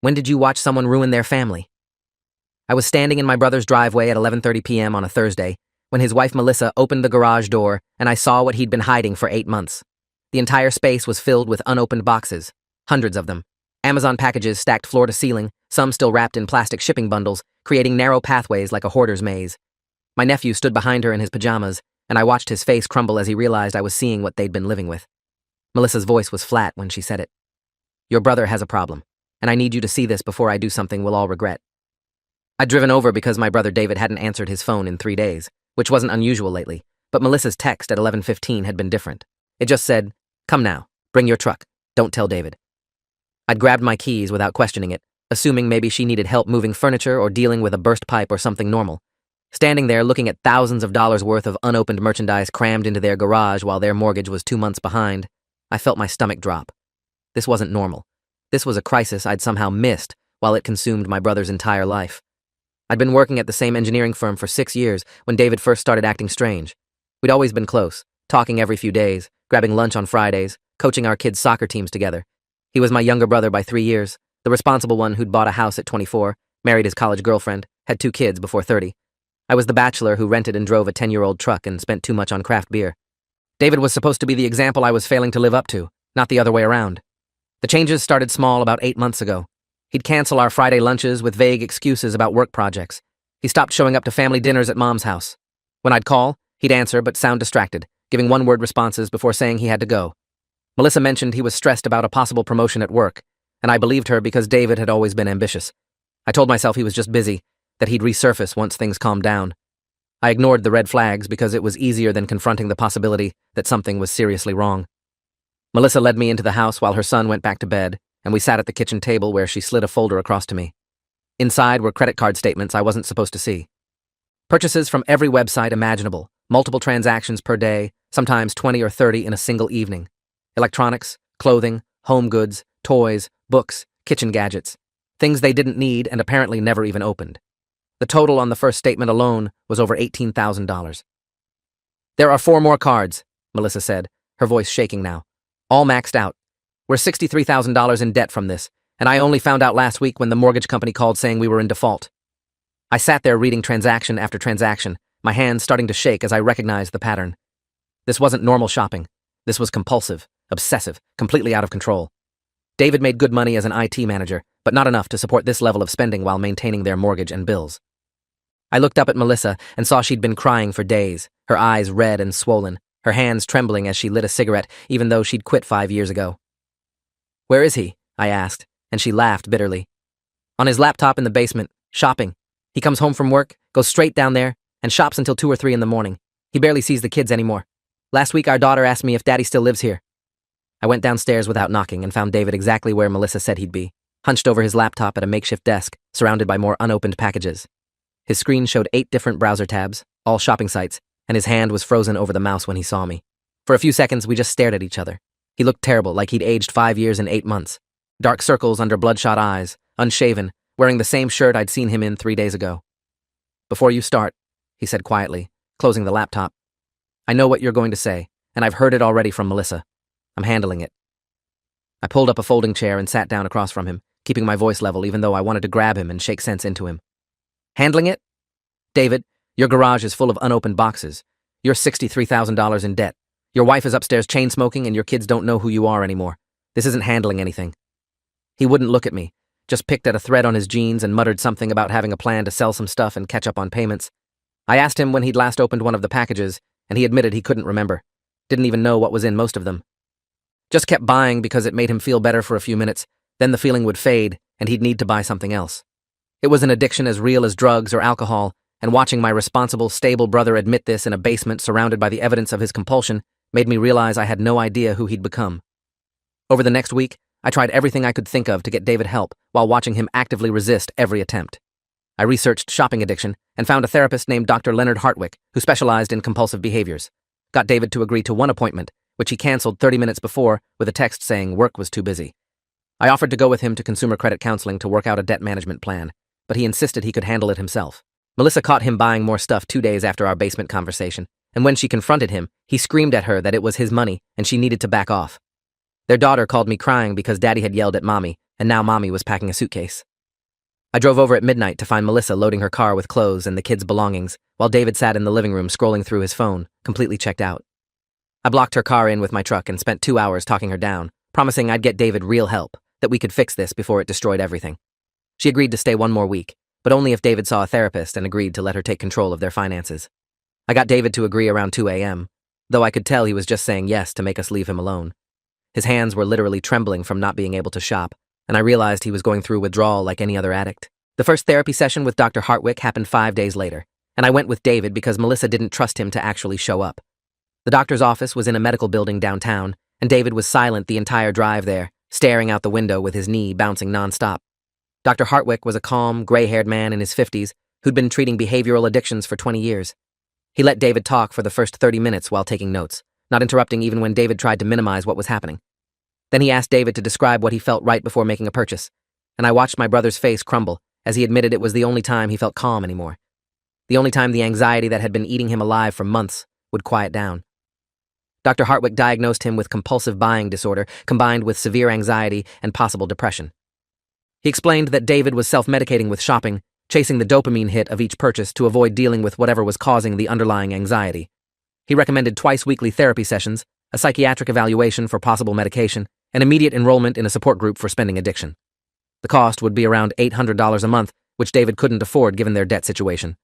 When did you watch someone ruin their family? I was standing in my brother's driveway at 11:30 p.m. on a Thursday when his wife Melissa opened the garage door and I saw what he'd been hiding for 8 months. The entire space was filled with unopened boxes, hundreds of them. Amazon packages stacked floor to ceiling, some still wrapped in plastic shipping bundles, creating narrow pathways like a hoarder's maze. My nephew stood behind her in his pajamas, and I watched his face crumble as he realized I was seeing what they'd been living with. Melissa's voice was flat when she said it. Your brother has a problem, and I need you to see this before I do something we'll all regret. I'd driven over because my brother David hadn't answered his phone in 3 days, which wasn't unusual lately, but Melissa's text at 11:15 had been different. It just said, "Come now, bring your truck, don't tell David." I'd grabbed my keys without questioning it, assuming maybe she needed help moving furniture or dealing with a burst pipe or something normal. Standing there looking at thousands of dollars worth of unopened merchandise crammed into their garage while their mortgage was 2 months behind, I felt my stomach drop. This wasn't normal. This was a crisis I'd somehow missed while it consumed my brother's entire life. I'd been working at the same engineering firm for 6 years when David first started acting strange. We'd always been close, talking every few days, grabbing lunch on Fridays, coaching our kids' soccer teams together. He was my younger brother by 3 years, the responsible one who'd bought a house at 24, married his college girlfriend, had 2 kids before 30. I was the bachelor who rented and drove a 10-year-old truck and spent too much on craft beer. David was supposed to be the example I was failing to live up to, not the other way around. The changes started small about 8 months ago. He'd cancel our Friday lunches with vague excuses about work projects. He stopped showing up to family dinners at Mom's house. When I'd call, he'd answer but sound distracted, giving one-word responses before saying he had to go. Melissa mentioned he was stressed about a possible promotion at work, and I believed her because David had always been ambitious. I told myself he was just busy, that he'd resurface once things calmed down. I ignored the red flags because it was easier than confronting the possibility that something was seriously wrong. Melissa led me into the house while her son went back to bed, and we sat at the kitchen table where she slid a folder across to me. Inside were credit card statements I wasn't supposed to see. Purchases from every website imaginable, multiple transactions per day, sometimes 20 or 30 in a single evening. Electronics, clothing, home goods, toys, books, kitchen gadgets. Things they didn't need and apparently never even opened. The total on the first statement alone was over $18,000. There are 4 more cards, Melissa said, her voice shaking now. All maxed out. We're $63,000 in debt from this, and I only found out last week when the mortgage company called saying we were in default. I sat there reading transaction after transaction, my hands starting to shake as I recognized the pattern. This wasn't normal shopping. This was compulsive, obsessive, completely out of control. David made good money as an IT manager, but not enough to support this level of spending while maintaining their mortgage and bills. I looked up at Melissa and saw she'd been crying for days, her eyes red and swollen, her hands trembling as she lit a cigarette, even though she'd quit 5 years ago. Where is he? I asked, and she laughed bitterly. On his laptop in the basement, shopping. He comes home from work, goes straight down there, and shops until 2 or 3 in the morning. He barely sees the kids anymore. Last week our daughter asked me if Daddy still lives here. I went downstairs without knocking and found David exactly where Melissa said he'd be, hunched over his laptop at a makeshift desk, surrounded by more unopened packages. His screen showed 8 different browser tabs, all shopping sites, and his hand was frozen over the mouse when he saw me. For a few seconds, we just stared at each other. He looked terrible, like he'd aged 5 years and 8 months. Dark circles under bloodshot eyes, unshaven, wearing the same shirt I'd seen him in 3 days ago. Before you start, he said quietly, closing the laptop. I know what you're going to say, and I've heard it already from Melissa. I'm handling it. I pulled up a folding chair and sat down across from him, keeping my voice level even though I wanted to grab him and shake sense into him. Handling it? David, your garage is full of unopened boxes. You're $63,000 in debt. Your wife is upstairs chain smoking and your kids don't know who you are anymore. This isn't handling anything. He wouldn't look at me, just picked at a thread on his jeans and muttered something about having a plan to sell some stuff and catch up on payments. I asked him when he'd last opened one of the packages, and he admitted he couldn't remember. Didn't even know what was in most of them. Just kept buying because it made him feel better for a few minutes, then the feeling would fade, and he'd need to buy something else. It was an addiction as real as drugs or alcohol, and watching my responsible, stable brother admit this in a basement surrounded by the evidence of his compulsion made me realize I had no idea who he'd become. Over the next week, I tried everything I could think of to get David help while watching him actively resist every attempt. I researched shopping addiction and found a therapist named Dr. Leonard Hartwick who specialized in compulsive behaviors. Got David to agree to one appointment, which he canceled 30 minutes before with a text saying work was too busy. I offered to go with him to consumer credit counseling to work out a debt management plan, but he insisted he could handle it himself. Melissa caught him buying more stuff 2 days after our basement conversation, and when she confronted him, he screamed at her that it was his money and she needed to back off. Their daughter called me crying because Daddy had yelled at Mommy, and now Mommy was packing a suitcase. I drove over at midnight to find Melissa loading her car with clothes and the kids' belongings, while David sat in the living room scrolling through his phone, completely checked out. I blocked her car in with my truck and spent 2 hours talking her down, promising I'd get David real help, that we could fix this before it destroyed everything. She agreed to stay 1 more week, but only if David saw a therapist and agreed to let her take control of their finances. I got David to agree around 2 a.m., though I could tell he was just saying yes to make us leave him alone. His hands were literally trembling from not being able to shop, and I realized he was going through withdrawal like any other addict. The first therapy session with Dr. Hartwick happened 5 days later, and I went with David because Melissa didn't trust him to actually show up. The doctor's office was in a medical building downtown, and David was silent the entire drive there, staring out the window with his knee bouncing nonstop. Dr. Hartwick was a calm, gray-haired man in his 50s who'd been treating behavioral addictions for 20 years. He let David talk for the first 30 minutes while taking notes, not interrupting even when David tried to minimize what was happening. Then he asked David to describe what he felt right before making a purchase, and I watched my brother's face crumble as he admitted it was the only time he felt calm anymore. The only time the anxiety that had been eating him alive for months would quiet down. Dr. Hartwick diagnosed him with compulsive buying disorder combined with severe anxiety and possible depression. He explained that David was self-medicating with shopping, chasing the dopamine hit of each purchase to avoid dealing with whatever was causing the underlying anxiety. He recommended twice-weekly therapy sessions, a psychiatric evaluation for possible medication, and immediate enrollment in a support group for spending addiction. The cost would be around $800 a month, which David couldn't afford given their debt situation.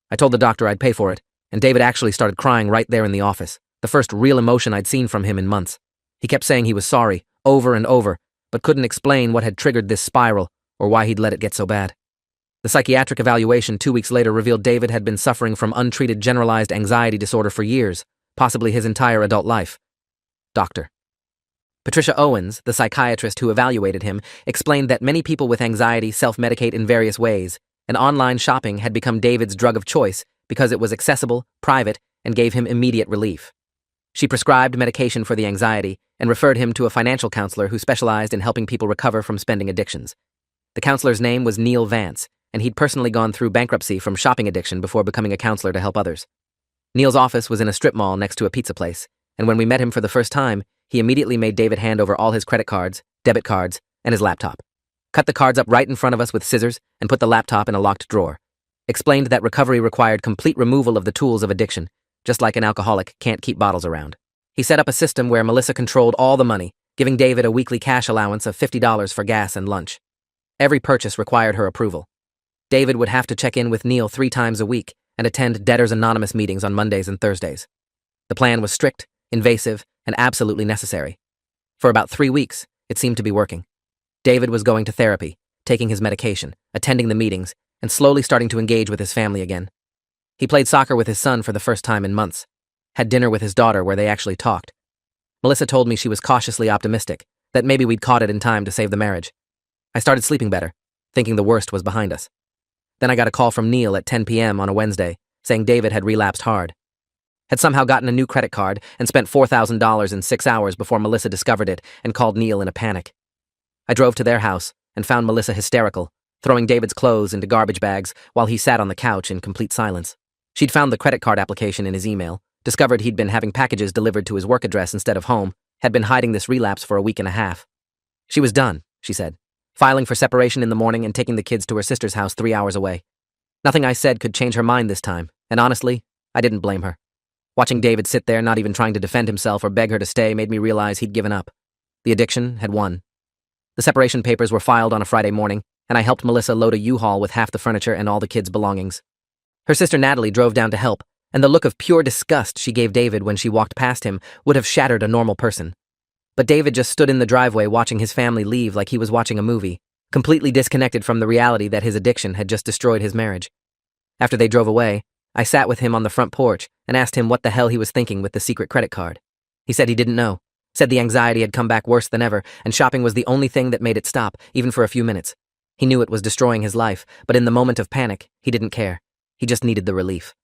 I told the doctor I'd pay for it, and David actually started crying right there in the office, the first real emotion I'd seen from him in months. He kept saying he was sorry, over and over, but couldn't explain what had triggered this spiral or why he'd let it get so bad. The psychiatric evaluation 2 weeks later revealed David had been suffering from untreated generalized anxiety disorder for years, possibly his entire adult life. Dr. Patricia Owens, the psychiatrist who evaluated him, explained that many people with anxiety self-medicate in various ways, and online shopping had become David's drug of choice because it was accessible, private, and gave him immediate relief. She prescribed medication for the anxiety and referred him to a financial counselor who specialized in helping people recover from spending addictions. The counselor's name was Neil Vance, and he'd personally gone through bankruptcy from shopping addiction before becoming a counselor to help others. Neil's office was in a strip mall next to a pizza place, and when we met him for the first time, he immediately made David hand over all his credit cards, debit cards, and his laptop. Cut the cards up right in front of us with scissors and put the laptop in a locked drawer. Explained that recovery required complete removal of the tools of addiction, just like an alcoholic can't keep bottles around. He set up a system where Melissa controlled all the money, giving David a weekly cash allowance of $50 for gas and lunch. Every purchase required her approval. David would have to check in with Neil 3 times a week and attend Debtors Anonymous meetings on Mondays and Thursdays. The plan was strict, invasive, and absolutely necessary. For about 3 weeks, it seemed to be working. David was going to therapy, taking his medication, attending the meetings, and slowly starting to engage with his family again. He played soccer with his son for the first time in months, had dinner with his daughter where they actually talked. Melissa told me she was cautiously optimistic, that maybe we'd caught it in time to save the marriage. I started sleeping better, thinking the worst was behind us. Then I got a call from Neil at 10 p.m. on a Wednesday, saying David had relapsed hard. Had somehow gotten a new credit card and spent $4,000 in 6 hours before Melissa discovered it and called Neil in a panic. I drove to their house and found Melissa hysterical, throwing David's clothes into garbage bags while he sat on the couch in complete silence. She'd found the credit card application in his email, discovered he'd been having packages delivered to his work address instead of home, had been hiding this relapse for a week and a half. She was done, she said, filing for separation in the morning and taking the kids to her sister's house 3 hours away. Nothing I said could change her mind this time, and honestly, I didn't blame her. Watching David sit there not even trying to defend himself or beg her to stay made me realize he'd given up. The addiction had won. The separation papers were filed on a Friday morning, and I helped Melissa load a U-Haul with half the furniture and all the kids' belongings. Her sister Natalie drove down to help, and the look of pure disgust she gave David when she walked past him would have shattered a normal person. But David just stood in the driveway watching his family leave like he was watching a movie, completely disconnected from the reality that his addiction had just destroyed his marriage. After they drove away, I sat with him on the front porch and asked him what the hell he was thinking with the secret credit card. He said he didn't know, said the anxiety had come back worse than ever, and shopping was the only thing that made it stop, even for a few minutes. He knew it was destroying his life, but in the moment of panic, he didn't care. He just needed the relief.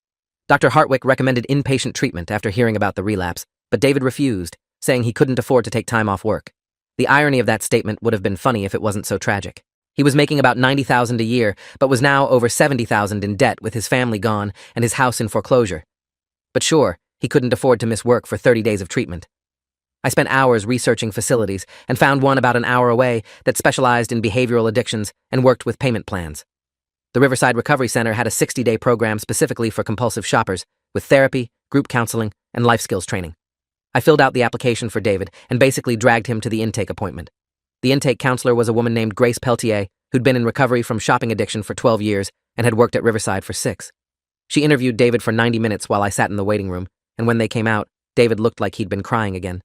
Dr. Hartwick recommended inpatient treatment after hearing about the relapse, but David refused, saying he couldn't afford to take time off work. The irony of that statement would have been funny if it wasn't so tragic. He was making about $90,000 a year, but was now over $70,000 in debt with his family gone and his house in foreclosure. But sure, he couldn't afford to miss work for 30 days of treatment. I spent hours researching facilities and found one about an hour away that specialized in behavioral addictions and worked with payment plans. The Riverside Recovery Center had a 60-day program specifically for compulsive shoppers, with therapy, group counseling, and life skills training. I filled out the application for David and basically dragged him to the intake appointment. The intake counselor was a woman named Grace Peltier, who'd been in recovery from shopping addiction for 12 years and had worked at Riverside for 6. She interviewed David for 90 minutes while I sat in the waiting room, and when they came out, David looked like he'd been crying again.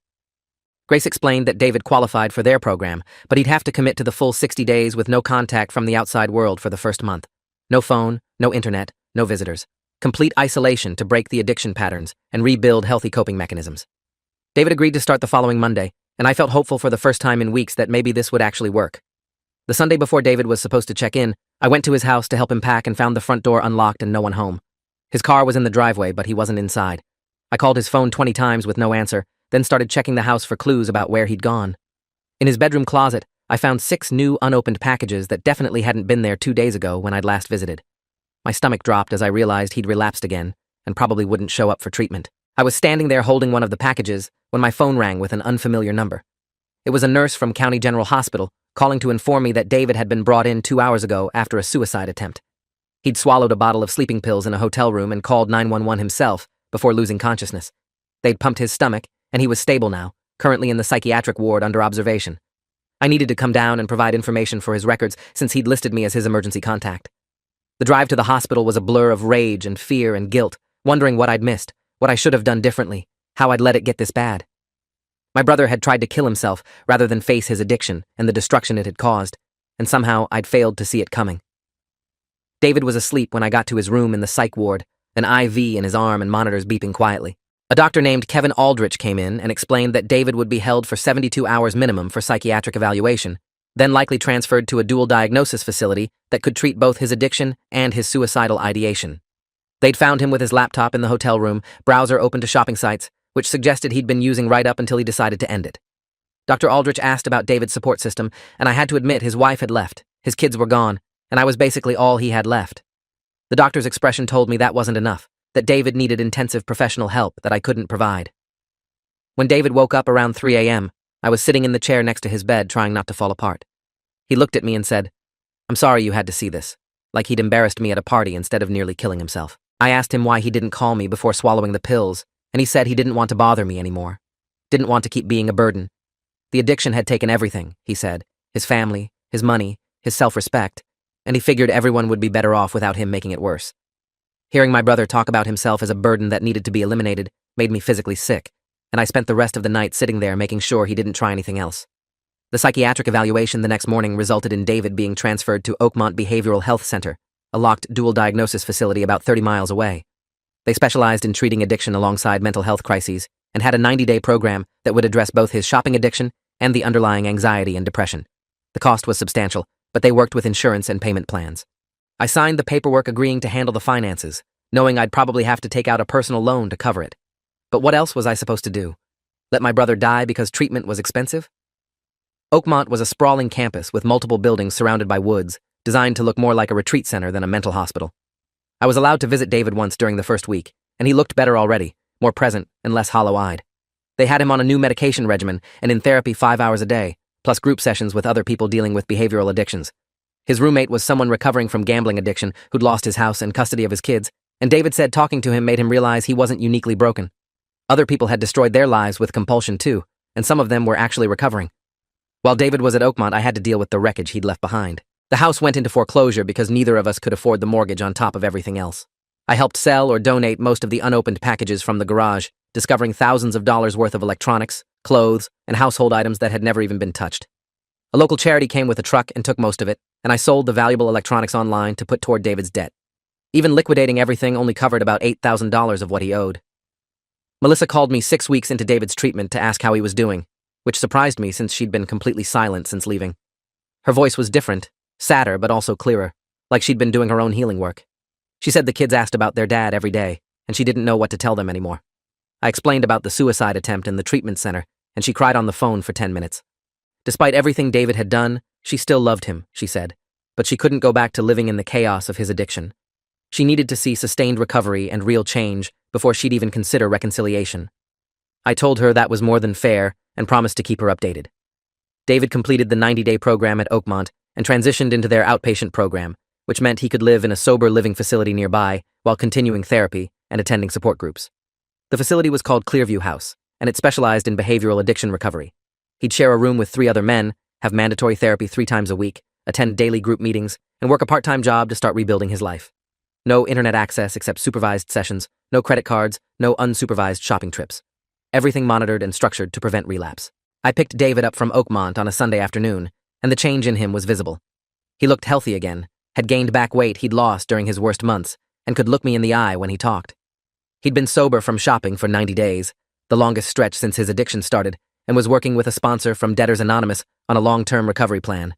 Grace explained that David qualified for their program, but he'd have to commit to the full 60 days with no contact from the outside world for the first month. No phone, no internet, no visitors. Complete isolation to break the addiction patterns and rebuild healthy coping mechanisms. David agreed to start the following Monday, and I felt hopeful for the first time in weeks that maybe this would actually work. The Sunday before David was supposed to check in, I went to his house to help him pack and found the front door unlocked and no one home. His car was in the driveway, but he wasn't inside. I called his phone 20 times with no answer, then started checking the house for clues about where he'd gone. In his bedroom closet, I found 6 new unopened packages that definitely hadn't been there 2 days ago when I'd last visited. My stomach dropped as I realized he'd relapsed again and probably wouldn't show up for treatment. I was standing there holding one of the packages when my phone rang with an unfamiliar number. It was a nurse from County General Hospital calling to inform me that David had been brought in 2 hours ago after a suicide attempt. He'd swallowed a bottle of sleeping pills in a hotel room and called 911 himself before losing consciousness. They'd pumped his stomach, and he was stable now, currently in the psychiatric ward under observation. I needed to come down and provide information for his records since he'd listed me as his emergency contact. The drive to the hospital was a blur of rage and fear and guilt, wondering what I'd missed, what I should have done differently, how I'd let it get this bad. My brother had tried to kill himself rather than face his addiction and the destruction it had caused, and somehow I'd failed to see it coming. David was asleep when I got to his room in the psych ward, an IV in his arm and monitors beeping quietly. A doctor named Kevin Aldrich came in and explained that David would be held for 72 hours minimum for psychiatric evaluation, then likely transferred to a dual diagnosis facility that could treat both his addiction and his suicidal ideation. They'd found him with his laptop in the hotel room, browser open to shopping sites, which suggested he'd been using right up until he decided to end it. Dr. Aldrich asked about David's support system, and I had to admit his wife had left, his kids were gone, and I was basically all he had left. The doctor's expression told me that wasn't enough, that David needed intensive professional help that I couldn't provide. When David woke up around 3 a.m., I was sitting in the chair next to his bed trying not to fall apart. He looked at me and said, "I'm sorry you had to see this," like he'd embarrassed me at a party instead of nearly killing himself. I asked him why he didn't call me before swallowing the pills, and he said he didn't want to bother me anymore. Didn't want to keep being a burden. The addiction had taken everything, he said, his family, his money, his self-respect, and he figured everyone would be better off without him making it worse. Hearing my brother talk about himself as a burden that needed to be eliminated made me physically sick, and I spent the rest of the night sitting there making sure he didn't try anything else. The psychiatric evaluation the next morning resulted in David being transferred to Oakmont Behavioral Health Center, a locked dual diagnosis facility about 30 miles away. They specialized in treating addiction alongside mental health crises and had a 90-day program that would address both his shopping addiction and the underlying anxiety and depression. The cost was substantial, but they worked with insurance and payment plans. I signed the paperwork agreeing to handle the finances, knowing I'd probably have to take out a personal loan to cover it. But what else was I supposed to do? Let my brother die because treatment was expensive? Oakmont was a sprawling campus with multiple buildings surrounded by woods, designed to look more like a retreat center than a mental hospital. I was allowed to visit David once during the first week, and he looked better already, more present and less hollow-eyed. They had him on a new medication regimen and in therapy 5 hours a day, plus group sessions with other people dealing with behavioral addictions. His roommate was someone recovering from gambling addiction who'd lost his house and custody of his kids, and David said talking to him made him realize he wasn't uniquely broken. Other people had destroyed their lives with compulsion too, and some of them were actually recovering. While David was at Oakmont, I had to deal with the wreckage he'd left behind. The house went into foreclosure because neither of us could afford the mortgage on top of everything else. I helped sell or donate most of the unopened packages from the garage, discovering thousands of dollars worth of electronics, clothes, and household items that had never even been touched. A local charity came with a truck and took most of it, and I sold the valuable electronics online to put toward David's debt. Even liquidating everything only covered about $8,000 of what he owed. Melissa called me 6 weeks into David's treatment to ask how he was doing, which surprised me since she'd been completely silent since leaving. Her voice was different, sadder but also clearer, like she'd been doing her own healing work. She said the kids asked about their dad every day, and she didn't know what to tell them anymore. I explained about the suicide attempt in the treatment center, and she cried on the phone for 10 minutes. Despite everything David had done, she still loved him, she said, but she couldn't go back to living in the chaos of his addiction. She needed to see sustained recovery and real change before she'd even consider reconciliation. I told her that was more than fair and promised to keep her updated. David completed the 90-day program at Oakmont and transitioned into their outpatient program, which meant he could live in a sober living facility nearby while continuing therapy and attending support groups. The facility was called Clearview House, and it specialized in behavioral addiction recovery. He'd share a room with 3 other men, have mandatory therapy 3 times a week, attend daily group meetings, and work a part-time job to start rebuilding his life. No internet access except supervised sessions, no credit cards, no unsupervised shopping trips. Everything monitored and structured to prevent relapse. I picked David up from Oakmont on a Sunday afternoon, and the change in him was visible. He looked healthy again, had gained back weight he'd lost during his worst months, and could look me in the eye when he talked. He'd been sober from shopping for 90 days, the longest stretch since his addiction started, and was working with a sponsor from Debtors Anonymous on a long-term recovery plan.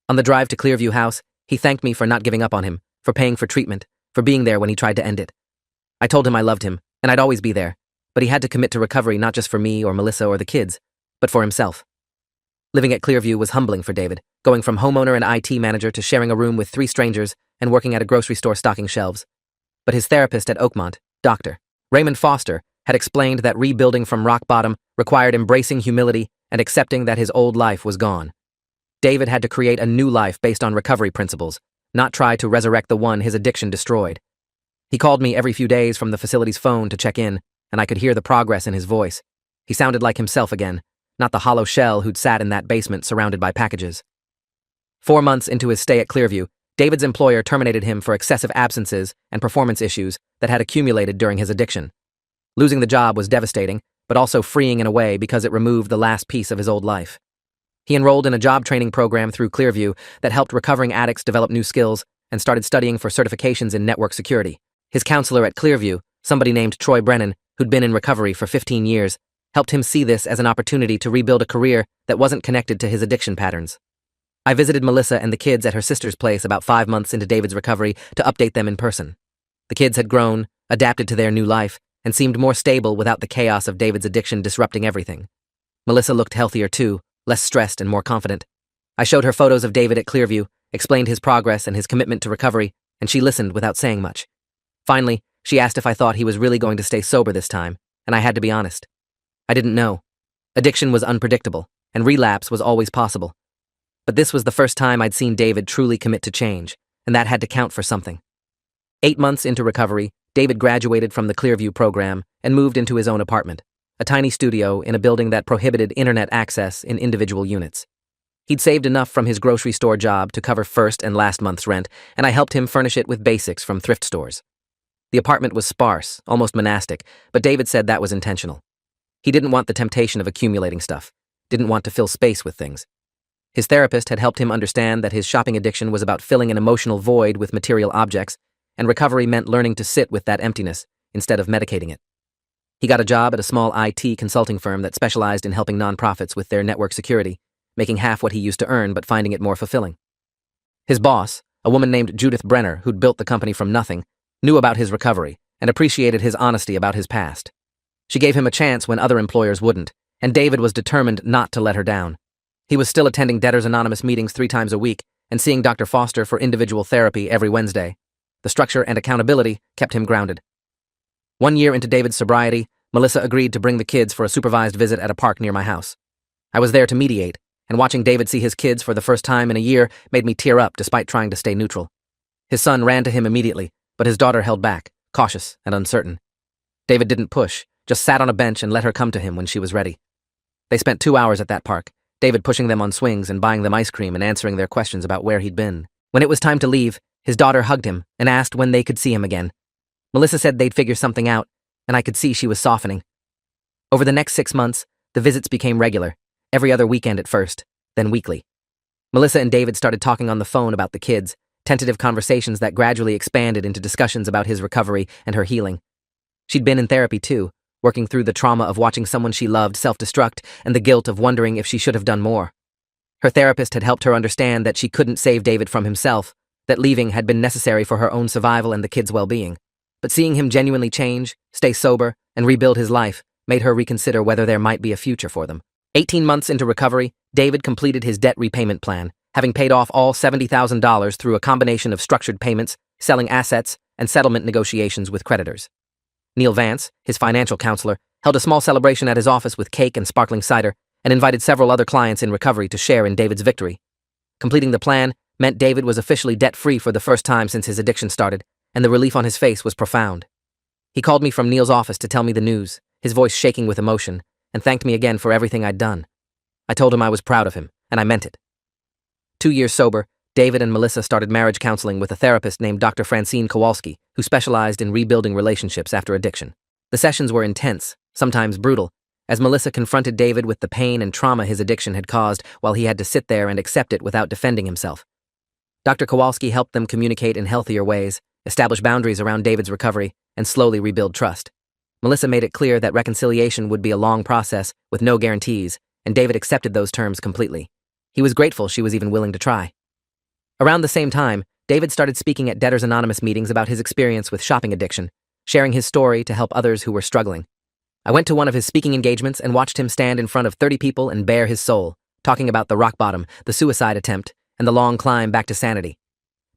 On the drive to Clearview House, he thanked me for not giving up on him, for paying for treatment, for being there when he tried to end it. I told him I loved him, and I'd always be there, but he had to commit to recovery not just for me or Melissa or the kids, but for himself. Living at Clearview was humbling for David, going from homeowner and IT manager to sharing a room with 3 strangers and working at a grocery store stocking shelves. But his therapist at Oakmont, Dr. Raymond Foster, had explained that rebuilding from rock bottom required embracing humility and accepting that his old life was gone. David had to create a new life based on recovery principles, not try to resurrect the one his addiction destroyed. He called me every few days from the facility's phone to check in, and I could hear the progress in his voice. He sounded like himself again, not the hollow shell who'd sat in that basement surrounded by packages. 4 months into his stay at Clearview, David's employer terminated him for excessive absences and performance issues that had accumulated during his addiction. Losing the job was devastating, but also freeing in a way because it removed the last piece of his old life. He enrolled in a job training program through Clearview that helped recovering addicts develop new skills and started studying for certifications in network security. His counselor at Clearview, somebody named Troy Brennan, who'd been in recovery for 15 years, helped him see this as an opportunity to rebuild a career that wasn't connected to his addiction patterns. I visited Melissa and the kids at her sister's place about 5 months into David's recovery to update them in person. The kids had grown, adapted to their new life, and seemed more stable without the chaos of David's addiction disrupting everything. Melissa looked healthier too, less stressed and more confident. I showed her photos of David at Clearview, explained his progress and his commitment to recovery, and she listened without saying much. Finally, she asked if I thought he was really going to stay sober this time, and I had to be honest. I didn't know. Addiction was unpredictable, and relapse was always possible. But this was the first time I'd seen David truly commit to change, and that had to count for something. 8 months into recovery, David graduated from the Clearview program and moved into his own apartment, a tiny studio in a building that prohibited internet access in individual units. He'd saved enough from his grocery store job to cover first and last month's rent, and I helped him furnish it with basics from thrift stores. The apartment was sparse, almost monastic, but David said that was intentional. He didn't want the temptation of accumulating stuff, didn't want to fill space with things. His therapist had helped him understand that his shopping addiction was about filling an emotional void with material objects, and recovery meant learning to sit with that emptiness instead of medicating it. He got a job at a small IT consulting firm that specialized in helping nonprofits with their network security, making half what he used to earn but finding it more fulfilling. His boss, a woman named Judith Brenner, who'd built the company from nothing, knew about his recovery and appreciated his honesty about his past. She gave him a chance when other employers wouldn't, and David was determined not to let her down. He was still attending Debtors Anonymous meetings 3 times a week and seeing Dr. Foster for individual therapy every Wednesday. The structure and accountability kept him grounded. 1 year into David's sobriety, Melissa agreed to bring the kids for a supervised visit at a park near my house. I was there to mediate, and watching David see his kids for the first time in a year made me tear up despite trying to stay neutral. His son ran to him immediately, but his daughter held back, cautious and uncertain. David didn't push, just sat on a bench and let her come to him when she was ready. They spent 2 hours at that park, David pushing them on swings and buying them ice cream and answering their questions about where he'd been. When it was time to leave, his daughter hugged him and asked when they could see him again. Melissa said they'd figure something out, and I could see she was softening. Over the next 6 months, the visits became regular, every other weekend at first, then weekly. Melissa and David started talking on the phone about the kids, tentative conversations that gradually expanded into discussions about his recovery and her healing. She'd been in therapy too, working through the trauma of watching someone she loved self-destruct and the guilt of wondering if she should have done more. Her therapist had helped her understand that she couldn't save David from himself, that leaving had been necessary for her own survival and the kids' well-being. But seeing him genuinely change, stay sober, and rebuild his life made her reconsider whether there might be a future for them. 18 months into recovery, David completed his debt repayment plan, having paid off all $70,000 through a combination of structured payments, selling assets, and settlement negotiations with creditors. Neil Vance, his financial counselor, held a small celebration at his office with cake and sparkling cider and invited several other clients in recovery to share in David's victory. Completing the plan meant David was officially debt-free for the first time since his addiction started, and the relief on his face was profound. He called me from Neil's office to tell me the news, his voice shaking with emotion, and thanked me again for everything I'd done. I told him I was proud of him, and I meant it. 2 years sober, David and Melissa started marriage counseling with a therapist named Dr. Francine Kowalski, who specialized in rebuilding relationships after addiction. The sessions were intense, sometimes brutal, as Melissa confronted David with the pain and trauma his addiction had caused while he had to sit there and accept it without defending himself. Dr. Kowalski helped them communicate in healthier ways, establish boundaries around David's recovery, and slowly rebuild trust. Melissa made it clear that reconciliation would be a long process with no guarantees, and David accepted those terms completely. He was grateful she was even willing to try. Around the same time, David started speaking at Debtors Anonymous meetings about his experience with shopping addiction, sharing his story to help others who were struggling. I went to one of his speaking engagements and watched him stand in front of 30 people and bare his soul, talking about the rock bottom, the suicide attempt, and the long climb back to sanity.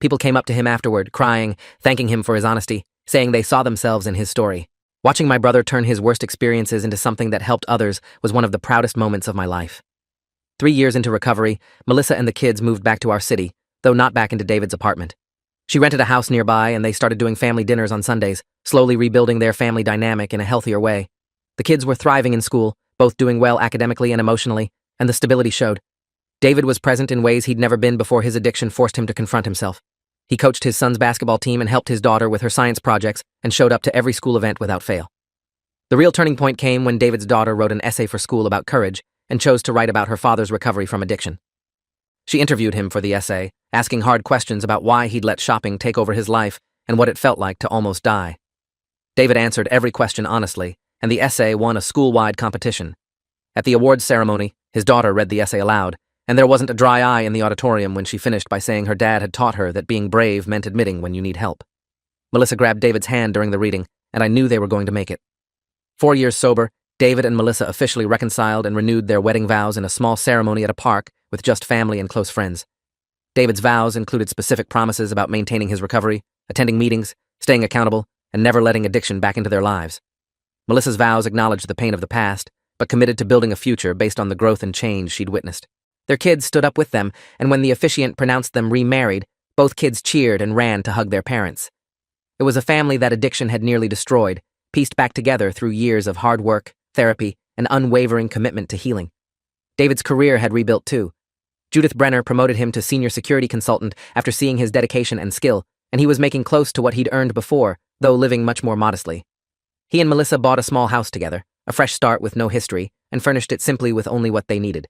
People came up to him afterward, crying, thanking him for his honesty, saying they saw themselves in his story. Watching my brother turn his worst experiences into something that helped others was one of the proudest moments of my life. 3 years into recovery, Melissa and the kids moved back to our city, though not back into David's apartment. She rented a house nearby and they started doing family dinners on Sundays, slowly rebuilding their family dynamic in a healthier way. The kids were thriving in school, both doing well academically and emotionally, and the stability showed. David was present in ways he'd never been before his addiction forced him to confront himself. He coached his son's basketball team and helped his daughter with her science projects and showed up to every school event without fail. The real turning point came when David's daughter wrote an essay for school about courage and chose to write about her father's recovery from addiction. She interviewed him for the essay, asking hard questions about why he'd let shopping take over his life and what it felt like to almost die. David answered every question honestly, and the essay won a school-wide competition. At the awards ceremony, his daughter read the essay aloud, and there wasn't a dry eye in the auditorium when she finished by saying her dad had taught her that being brave meant admitting when you need help. Melissa grabbed David's hand during the reading, and I knew they were going to make it. 4 years sober, David and Melissa officially reconciled and renewed their wedding vows in a small ceremony at a park with just family and close friends. David's vows included specific promises about maintaining his recovery, attending meetings, staying accountable, and never letting addiction back into their lives. Melissa's vows acknowledged the pain of the past, but committed to building a future based on the growth and change she'd witnessed. Their kids stood up with them, and when the officiant pronounced them remarried, both kids cheered and ran to hug their parents. It was a family that addiction had nearly destroyed, pieced back together through years of hard work, therapy, and unwavering commitment to healing. David's career had rebuilt too. Judith Brenner promoted him to senior security consultant after seeing his dedication and skill, and he was making close to what he'd earned before, though living much more modestly. He and Melissa bought a small house together, a fresh start with no history, and furnished it simply with only what they needed.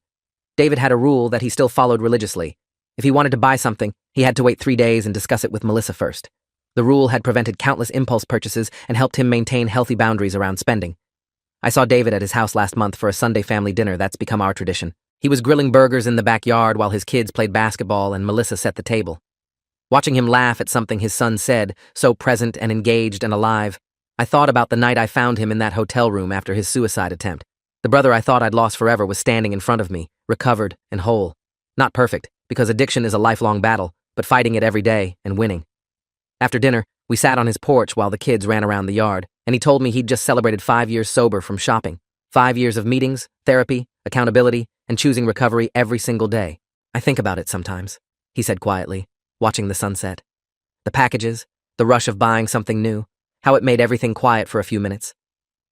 David had a rule that he still followed religiously. If he wanted to buy something, he had to wait 3 days and discuss it with Melissa first. The rule had prevented countless impulse purchases and helped him maintain healthy boundaries around spending. I saw David at his house last month for a Sunday family dinner that's become our tradition. He was grilling burgers in the backyard while his kids played basketball and Melissa set the table. Watching him laugh at something his son said, so present and engaged and alive, I thought about the night I found him in that hotel room after his suicide attempt. The brother I thought I'd lost forever was standing in front of me, recovered and whole. Not perfect, because addiction is a lifelong battle, but fighting it every day and winning. After dinner, we sat on his porch while the kids ran around the yard, and he told me he'd just celebrated 5 years sober from shopping. 5 years of meetings, therapy, accountability, and choosing recovery every single day. I think about it sometimes, he said quietly, watching the sunset. The packages, the rush of buying something new, how it made everything quiet for a few minutes.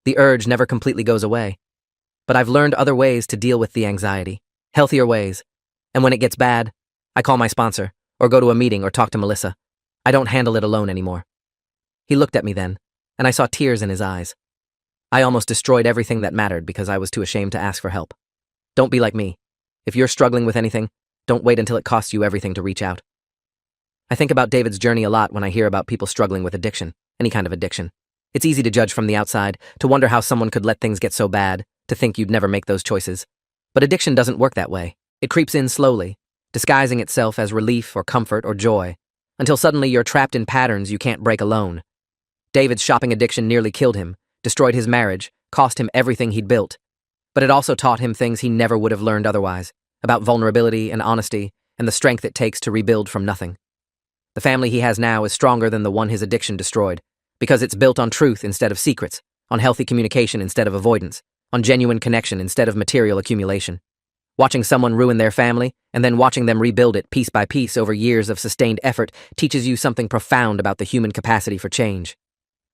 The urge never completely goes away. But I've learned other ways to deal with the anxiety, healthier ways. And when it gets bad, I call my sponsor, or go to a meeting or talk to Melissa. I don't handle it alone anymore. He looked at me then, and I saw tears in his eyes. I almost destroyed everything that mattered because I was too ashamed to ask for help. Don't be like me. If you're struggling with anything, don't wait until it costs you everything to reach out. I think about David's journey a lot when I hear about people struggling with addiction, any kind of addiction. It's easy to judge from the outside, to wonder how someone could let things get so bad, to think you'd never make those choices. But addiction doesn't work that way. It creeps in slowly, disguising itself as relief or comfort or joy, until suddenly you're trapped in patterns you can't break alone. David's shopping addiction nearly killed him, destroyed his marriage, cost him everything he'd built. But it also taught him things he never would have learned otherwise, about vulnerability and honesty and the strength it takes to rebuild from nothing. The family he has now is stronger than the one his addiction destroyed, because it's built on truth instead of secrets, on healthy communication instead of avoidance, on genuine connection instead of material accumulation. Watching someone ruin their family and then watching them rebuild it piece by piece over years of sustained effort teaches you something profound about the human capacity for change.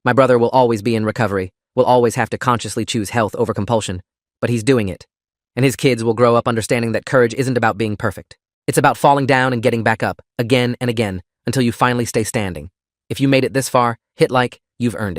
My brother will always be in recovery, will always have to consciously choose health over compulsion, but he's doing it. And his kids will grow up understanding that courage isn't about being perfect. It's about falling down and getting back up, again and again, until you finally stay standing. If you made it this far, hit like, you've earned it.